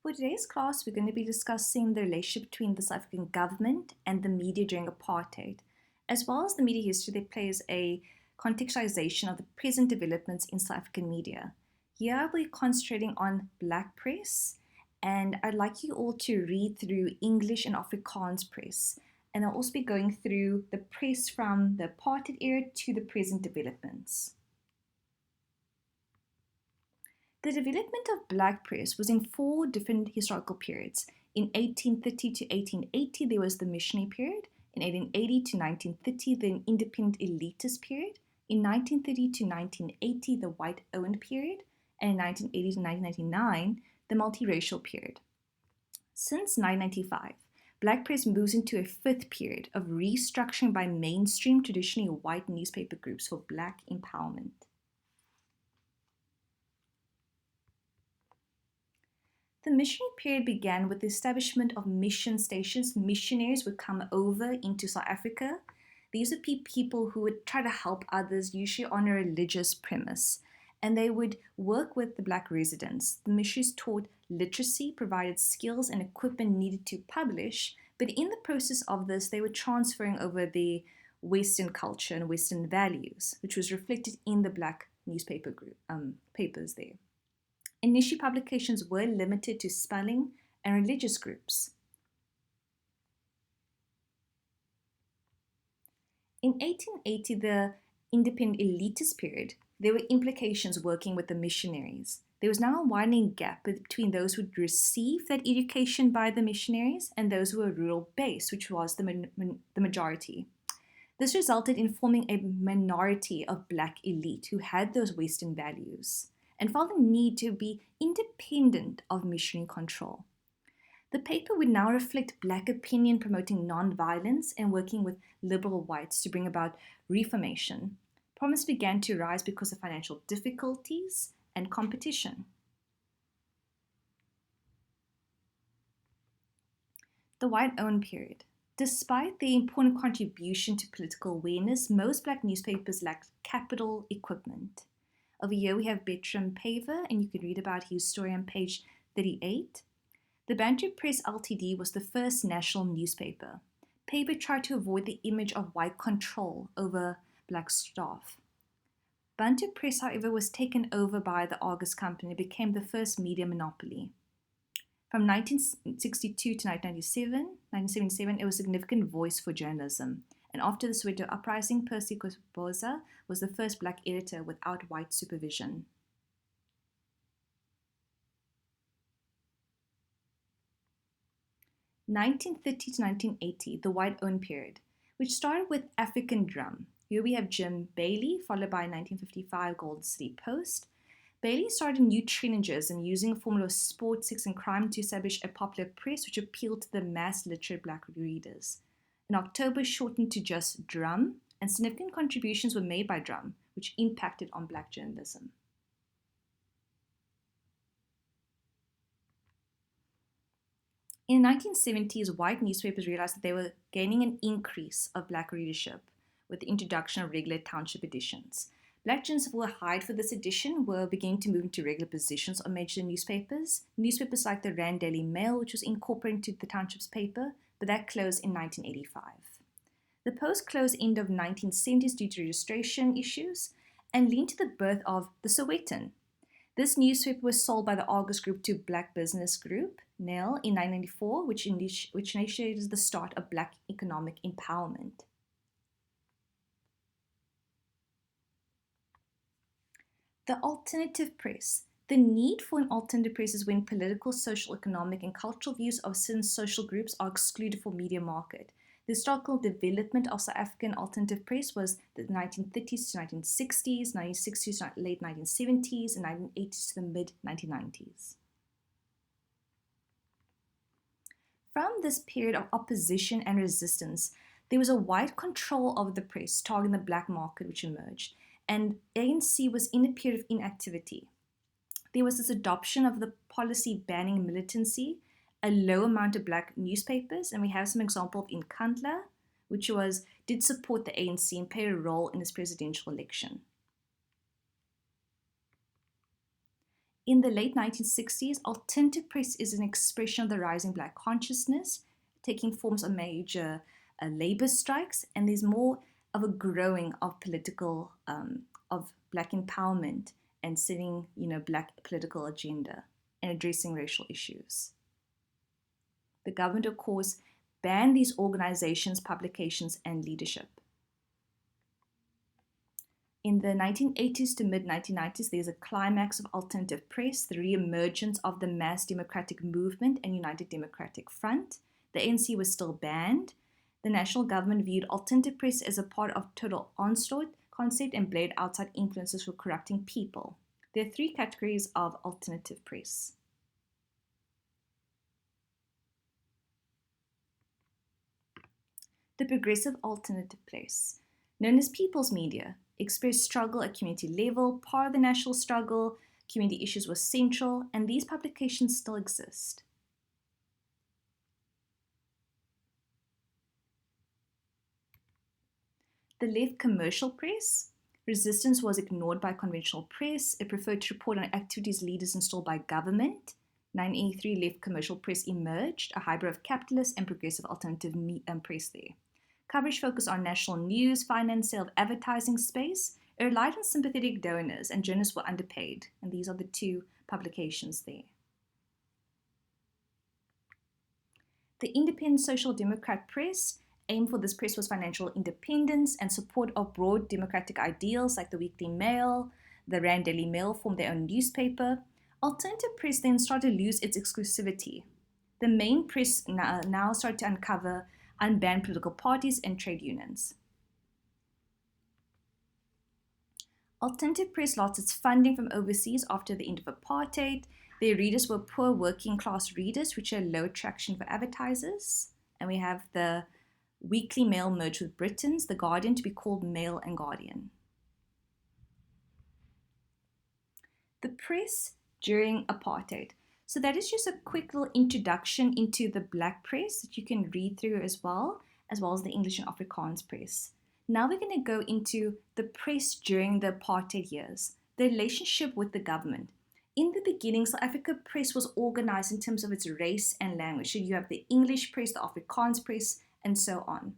For today's class, we're going to be discussing the relationship between the South African government and the media during apartheid, as well as the media history that plays a contextualization of the present developments in South African media. Here we're concentrating on Black press, and I'd like you all to read through English and Afrikaans press, and I'll also be going through the press from the apartheid era to the present developments. The development of Black press was in four different historical periods. In 1830 to 1880, there was the missionary period. In 1880 to 1930, the independent elitist period. In 1930 to 1980, the white-owned period. And in 1980 to 1999, the multiracial period. Since 1995, Black press moves into a fifth period of restructuring by mainstream, traditionally white newspaper groups for Black empowerment. The missionary period began with the establishment of mission stations. Missionaries would come over into South Africa. These would be people who would try to help others, usually on a religious premise, and they would work with the Black residents. The missionaries taught literacy, provided skills and equipment needed to publish, but in the process of this, they were transferring over the Western culture and Western values, which was reflected in the Black newspaper papers there. Initial publications were limited to spelling and religious groups. In 1880, the independent elitist period, there were implications working with the missionaries. There was now a widening gap between those who would receive that education by the missionaries and those who were rural-based, which was the majority. This resulted in forming a minority of Black elite who had those Western values and felt the need to be independent of missionary control. The paper would now reflect Black opinion, promoting non-violence and working with liberal whites to bring about reformation. Problems began to rise because of financial difficulties and competition. The white-owned period. Despite their important contribution to political awareness, most Black newspapers lacked capital equipment. Over here we have Bertram Paver, and you can read about his story on page 38. The Bantu Press Ltd was the first national newspaper. Paver tried to avoid the image of white control over Black staff. Bantu Press, however, was taken over by the Argus Company and became the first media monopoly. From 1962 to 1977, it was a significant voice for journalism. And after the Soweto uprising, Percy Koboza was the first Black editor without white supervision. In 1930 to 1980, the white-owned period, which started with African Drum. Here we have Jim Bailey, followed by 1955 Golden City Post. Bailey started a new trend in journalism using a formula of sport, sex, and crime to establish a popular press which appealed to the mass literate Black readers. In October, shortened to just Drum, and significant contributions were made by Drum, which impacted on Black journalism. In the 1970s, white newspapers realized that they were gaining an increase of Black readership with the introduction of regular township editions. Black journalists who were hired for this edition were beginning to move into regular positions on major newspapers. Newspapers like the Rand Daily Mail, which was incorporated into the township's paper, but that closed in 1985. The Post closed end of 1970s due to registration issues and linked to the birth of the Sowetan. This newspaper was sold by the Argus Group to Black Business Group, NEL, in 1994, which initiated the start of Black economic empowerment. The alternative press. The need for an alternative press is when political, social, economic, and cultural views of certain social groups are excluded from media market. The historical development of South African alternative press was the 1930s to 1960s, 1960s to late 1970s, and 1980s to the mid-1990s. From this period of opposition and resistance, there was a wide control of the press targeting the Black market which emerged, and ANC was in a period of inactivity. There was this adoption of the policy banning militancy, a low amount of Black newspapers, and we have some example of Nkandla, which did support the ANC and played a role in this presidential election. In the late 1960s, alternative press is an expression of the rising Black consciousness, taking forms of major labor strikes, and there's more of a growing of political, of Black empowerment and setting, Black political agenda and addressing racial issues. The government, of course, banned these organizations, publications, and leadership. In the 1980s to mid-1990s, there's a climax of alternative press, the re-emergence of the Mass Democratic Movement and United Democratic Front. The ANC was still banned. The national government viewed alternative press as a part of total onslaught concept and blamed outside influences for corrupting people. There are three categories of alternative press. The progressive alternative press, known as people's media, expressed struggle at community level, part of the national struggle, community issues were central, and these publications still exist. The left commercial press, resistance was ignored by conventional press. It preferred to report on activities leaders installed by government. 1983 left commercial press emerged, a hybrid of capitalist and progressive alternative press there. Coverage focused on national news, finance, sale of advertising space. It relied on sympathetic donors, and journalists were underpaid. And these are the two publications there. The independent social democrat press, aim for this press was financial independence and support of broad democratic ideals like the Weekly Mail. The Rand Daily Mail formed their own newspaper. Alternative press then started to lose its exclusivity. The main press now started to uncover unbanned political parties and trade unions. Alternative press lost its funding from overseas after the end of apartheid. Their readers were poor working class readers, which had low attraction for advertisers. And we have the Weekly Mail merged with Britain's The Guardian to be called Mail and Guardian. The press during apartheid. So that is just a quick little introduction into the Black press that you can read through as well as the English and Afrikaans press. Now we're going to go into the press during the apartheid years, the relationship with the government. In the beginning, South Africa press was organized in terms of its race and language. So you have the English press, the Afrikaans press, and so on.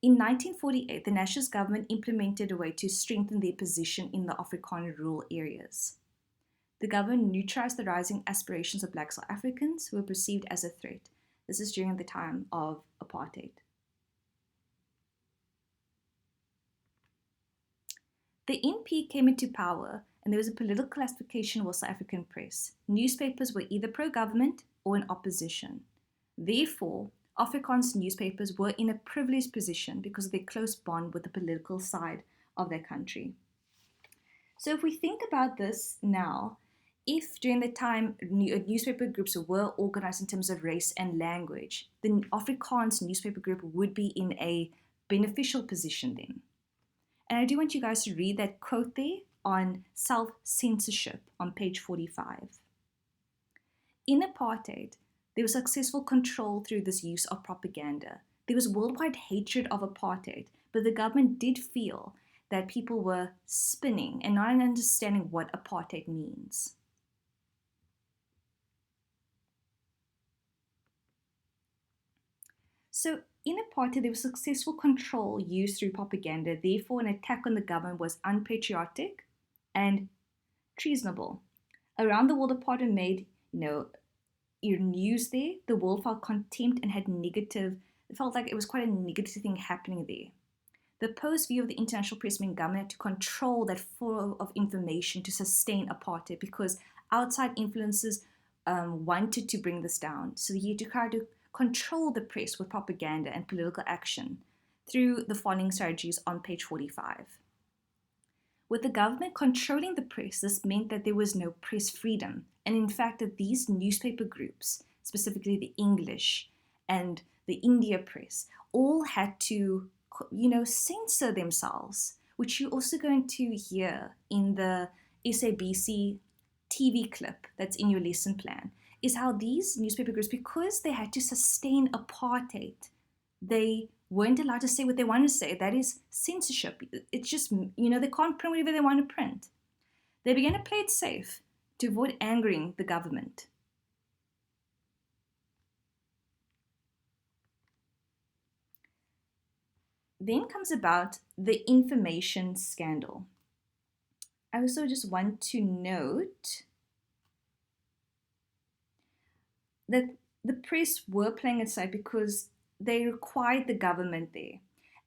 In 1948, the nationalist government implemented a way to strengthen their position in the Afrikaner rural areas. The government neutralized the rising aspirations of Black South Africans who were perceived as a threat. This is during the time of apartheid. The NP came into power and there was a political classification of South African press. Newspapers were either pro-government or in opposition. Therefore, Afrikaans newspapers were in a privileged position because of their close bond with the political side of their country. So if we think about this now, if during the time newspaper groups were organized in terms of race and language, the Afrikaans newspaper group would be in a beneficial position then. And I do want you guys to read that quote there on self-censorship on page 45. In apartheid, there was successful control through this use of propaganda. There was worldwide hatred of apartheid, but the government did feel that people were spinning and not understanding what apartheid means. So in apartheid, there was successful control used through propaganda. Therefore, an attack on the government was unpatriotic and treasonable. Around the world, apartheid made, your news there. The world felt contempt and had negative. It felt like it was quite a negative thing happening there. The post view of the international press meant government had to control that flow of information to sustain apartheid because outside influences wanted to bring this down. So he had to try to control the press with propaganda and political action through the following strategies on page 45. With the government controlling the press, this meant that there was no press freedom. And in fact, that these newspaper groups, specifically the English and the India press, all had to, censor themselves, which you're also going to hear in the SABC TV clip that's in your lesson plan, is how these newspaper groups, because they had to sustain apartheid, they weren't allowed to say what they want to say. That is censorship. It's just, they can't print whatever they want to print. They began to play it safe to avoid angering the government. Then comes about the information scandal. I also just want to note that the press were playing it side because they required the government there.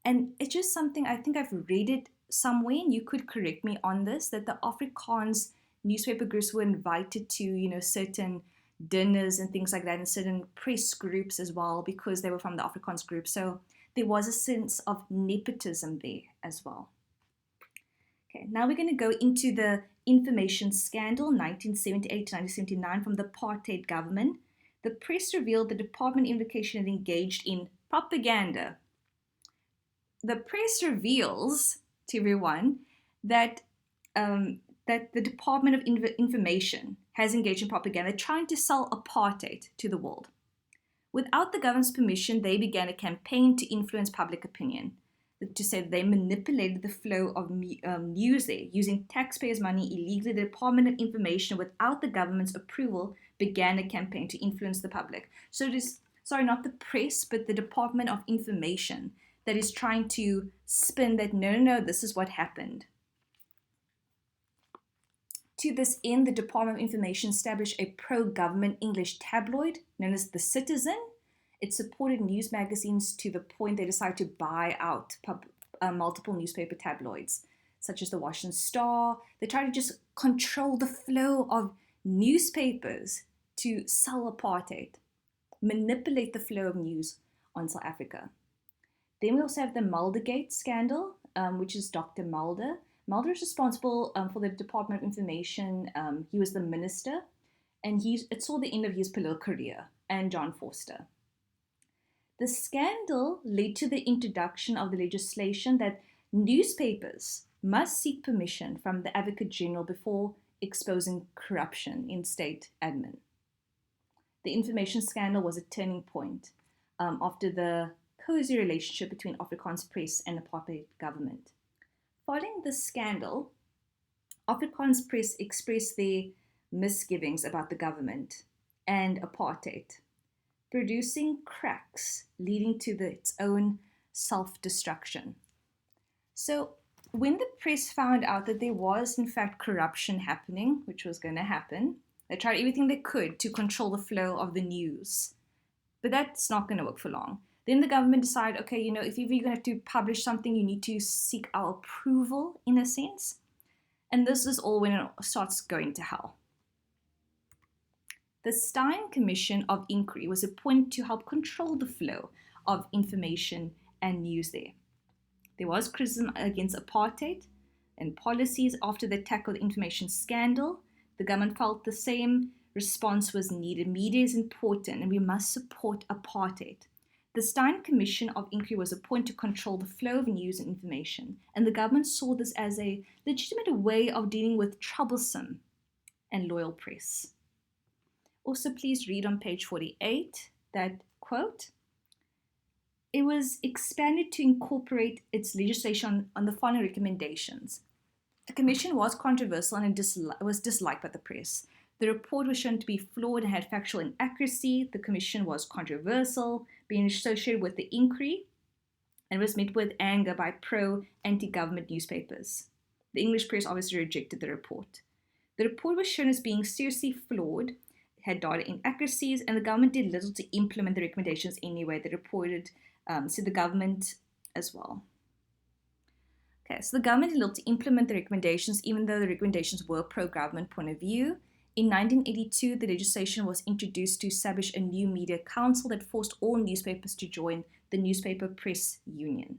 And it's just something, I think I've read it somewhere, and you could correct me on this, that the Afrikaans newspaper groups were invited to, certain dinners and things like that, and certain press groups as well, because they were from the Afrikaans group. So there was a sense of nepotism there as well. Okay, now we're going to go into the information scandal, 1978 to 1979, from the Apartheid government. The press revealed the Department of Education had engaged in propaganda. The press reveals to everyone that that the Department of Information has engaged in propaganda, trying to sell apartheid to the world. Without the government's permission, they began a campaign to influence public opinion. To say that they manipulated the flow of news there, using taxpayers' money illegally. The Department of Information, without the government's approval, began a campaign to influence the public. So it is, sorry, not the press, but the Department of Information that is trying to spin that, no, this is what happened. To this end, the Department of Information established a pro-government English tabloid known as The Citizen. It supported news magazines to the point they decided to buy out multiple newspaper tabloids, such as the Washington Star. They tried to just control the flow of newspapers to sell apartheid, manipulate the flow of news on South Africa. Then we also have the Muldergate scandal, which is Dr. Mulder. Mulder is responsible for the Department of Information. He was the minister, and it saw the end of his political career, and John Vorster. The scandal led to the introduction of the legislation that newspapers must seek permission from the Advocate General before exposing corruption in state admin. The information scandal was a turning point after the cozy relationship between Afrikaans press and apartheid government. Following this scandal, Afrikaans press expressed their misgivings about the government and apartheid, producing cracks leading to its own self-destruction. So when the press found out that there was in fact corruption happening, which was going to happen, they tried everything they could to control the flow of the news. But that's not going to work for long. Then the government decided, okay, if you're going to have to publish something, you need to seek our approval in a sense. And this is all when it starts going to hell. The Stein Commission of Inquiry was appointed to help control the flow of information and news there. There was criticism against apartheid and policies after the attack of the information scandal. The government felt the same response was needed. Media is important and we must support apartheid. The Stein Commission of Inquiry was appointed to control the flow of news and information, and the government saw this as a legitimate way of dealing with troublesome and loyal press. Also, please read on page 48 that, quote, it was expanded to incorporate its legislation on the following recommendations. The commission was controversial and was disliked by the press. The report was shown to be flawed and had factual inaccuracy. The commission was controversial, being associated with the inquiry, and was met with anger by pro-anti-government newspapers. The English press obviously rejected the report. The report was shown as being seriously flawed, had data inaccuracies, and the government did little to implement the recommendations anyway. They reported to the government as well. Okay, so the government did little to implement the recommendations, even though the recommendations were pro-government point of view. In 1982, the legislation was introduced to establish a new media council that forced all newspapers to join the Newspaper Press Union.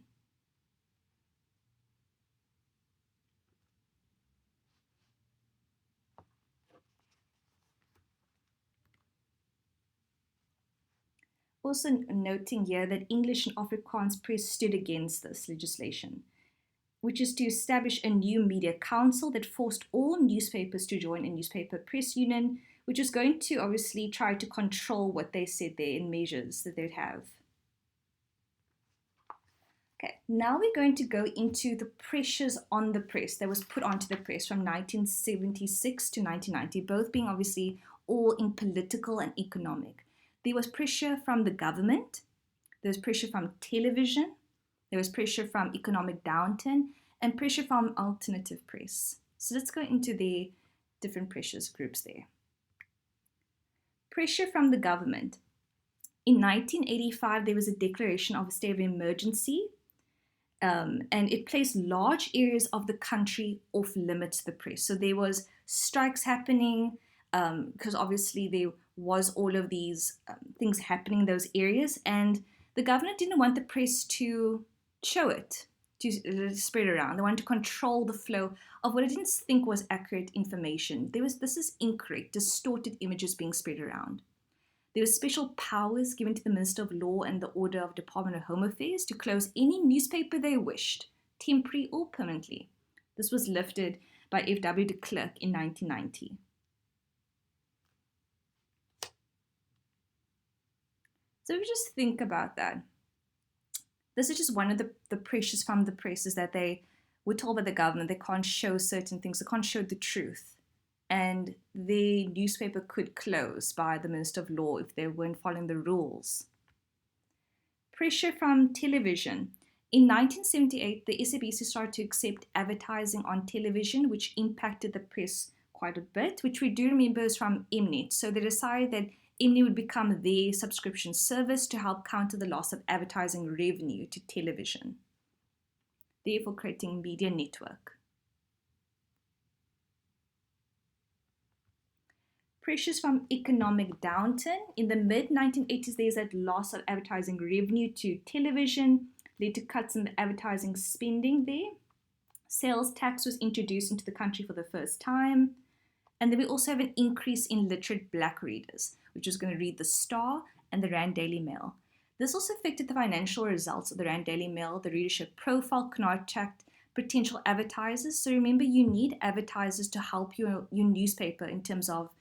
Also noting here that English and Afrikaans press stood against this legislation, which is to establish a new media council that forced all newspapers to join a newspaper press union, which is going to obviously try to control what they said there in measures that they'd have. Okay, now we're going to go into the pressures on the press that was put onto the press from 1976 to 1990, both being obviously all in political and economic. There was pressure from the government, there was pressure from television, there was pressure from economic downturn, and pressure from alternative press. So let's go into the different pressures groups there. Pressure from the government. In 1985, there was a declaration of a state of emergency, and it placed large areas of the country off limits to the press. So there was strikes happening because obviously there was all of these things happening in those areas, and the government didn't want the press to show it, to spread around. They wanted to control the flow of what I didn't think was accurate information. This is incorrect, distorted images being spread around. There were special powers given to the Minister of Law and the Order of Department of Home Affairs to close any newspaper they wished, temporary or permanently. This was lifted by F.W. de Klerk in 1990. So if you just think about that, this is just one of the pressures from the press, is that they were told by the government they can't show certain things, they can't show the truth. And the newspaper could close by the Minister of Law if they weren't following the rules. Pressure from television. In 1978, the SABC started to accept advertising on television, which impacted the press quite a bit, which we do remember is from Mnet. So they decided that Mnet would become their subscription service to help counter the loss of advertising revenue to television, therefore creating media network. Pressures from economic downturn. In the mid-1980s, there's that loss of advertising revenue to television, led to cuts in the advertising spending there. Sales tax was introduced into the country for the first time. And then we also have an increase in literate black readers, which was going to read the Star and the Rand Daily Mail. This also affected the financial results of the Rand Daily Mail. The readership profile could not attract potential advertisers. So remember, you need advertisers to help your newspaper in terms of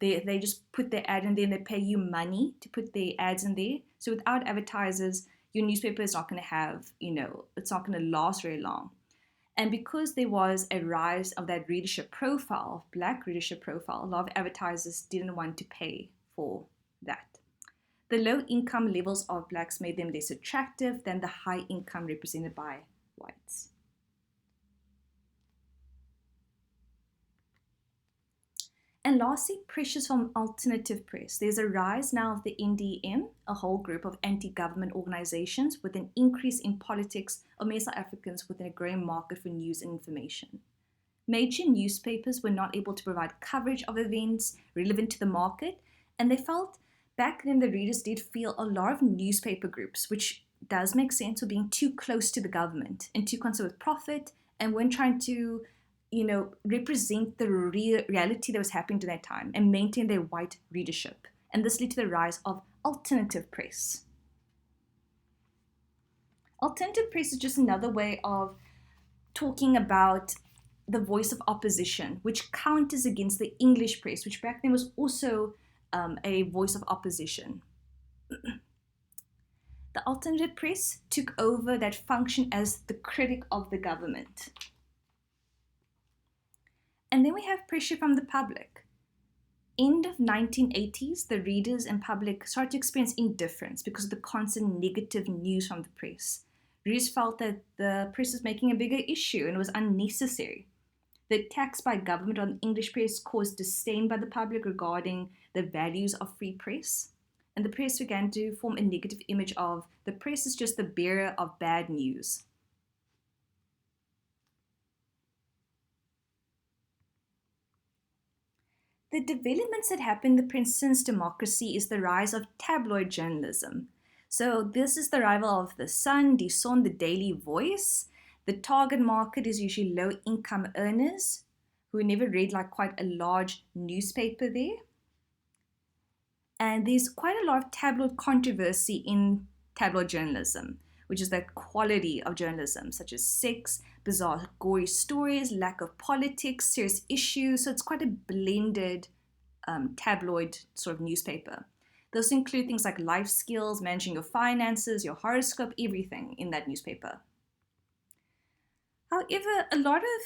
they just put their ad in there and they pay you money to put their ads in there. So without advertisers, your newspaper is not going to have, it's not going to last very long. And because there was a rise of that readership profile, black readership profile, a lot of advertisers didn't want to pay for that. The low income levels of blacks made them less attractive than the high income represented by whites. And lastly, pressures from alternative press. There's a rise now of the NDM, a whole group of anti-government organizations with an increase in politics of many South Africans within a growing market for news and information. Major newspapers were not able to provide coverage of events relevant to the market, and they felt back then the readers did feel a lot of newspaper groups, which does make sense, were being too close to the government and too concerned with profit and weren't trying to represent the reality that was happening to that time and maintain their white readership. And this led to the rise of alternative press. Alternative press is just another way of talking about the voice of opposition, which counters against the English press, which back then was also a voice of opposition. The alternative press took over that function as the critic of the government. And then we have pressure from the public. End of 1980s, the readers and public started to experience indifference because of the constant negative news from the press. Readers felt that the press was making a bigger issue and it was unnecessary. The attacks by government on the English press caused disdain by the public regarding the values of free press. And the press began to form a negative image of the press is just the bearer of bad news. The developments that happened in the Princeton's democracy is the rise of tabloid journalism. So this is the arrival of the Sun, Die Son, the Daily Voice. The target market is usually low-income earners who never read like quite a large newspaper there. And there's quite a lot of tabloid controversy in tabloid journalism, which is that quality of journalism, such as sex, bizarre, gory stories, lack of politics, serious issues. So it's quite a blended tabloid sort of newspaper. Those include things like life skills, managing your finances, your horoscope, everything in that newspaper. However, a lot of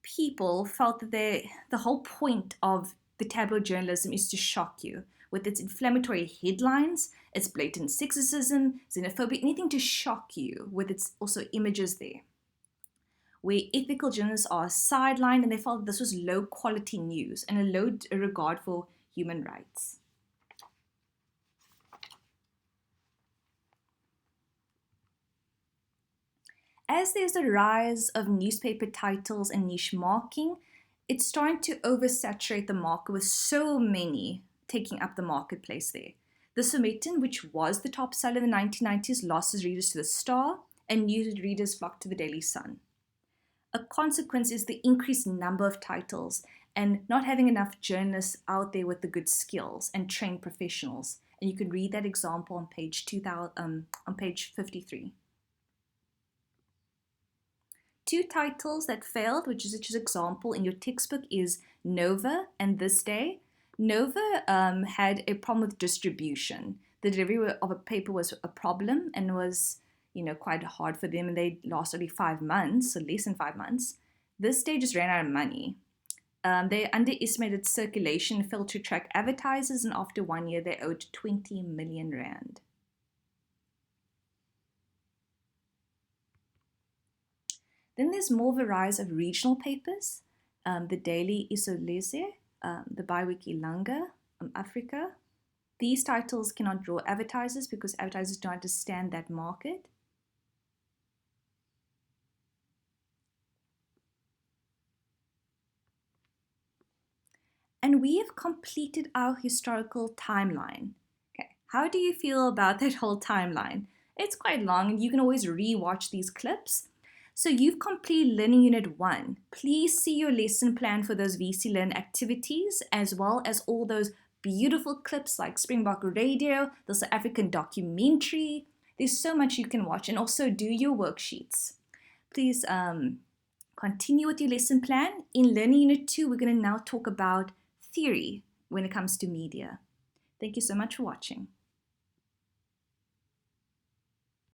people felt that the whole point of the tabloid journalism is to shock you with its inflammatory headlines, its blatant sexism, xenophobia, anything to shock you with its also images there. Where ethical journalists are sidelined, and they felt that this was low quality news and a low regard for human rights. As there's a rise of newspaper titles and niche marking, it's starting to oversaturate the market with so many taking up the marketplace there. The Sowetan, which was the top seller in the 1990s, lost its readers to the Star, and new readers flocked to the Daily Sun. A consequence is the increased number of titles and not having enough journalists out there with the good skills and trained professionals. And you can read that example on page 53. Two titles that failed, which is an example in your textbook, is Nova and This Day. Nova had a problem with distribution. The delivery of a paper was a problem and was quite hard for them, and they lost only 5 months, so less than 5 months. This Day just ran out of money. They underestimated circulation, failed to track advertisers, and after 1 year, they owed 20 million rand. Then there's more of a rise of regional papers, the Daily Isolese, the Biweekly Langa, Africa. These titles cannot draw advertisers because advertisers don't understand that market. And we have completed our historical timeline. Okay, how do you feel about that whole timeline? It's quite long, and you can always re-watch these clips. So you've completed Learning Unit 1. Please see your lesson plan for those VC Learn activities, as well as all those beautiful clips like Springbok Radio, the South African documentary. There's so much you can watch, and also do your worksheets. Please continue with your lesson plan. In Learning Unit 2, we're going to now talk about theory when it comes to media. Thank you so much for watching.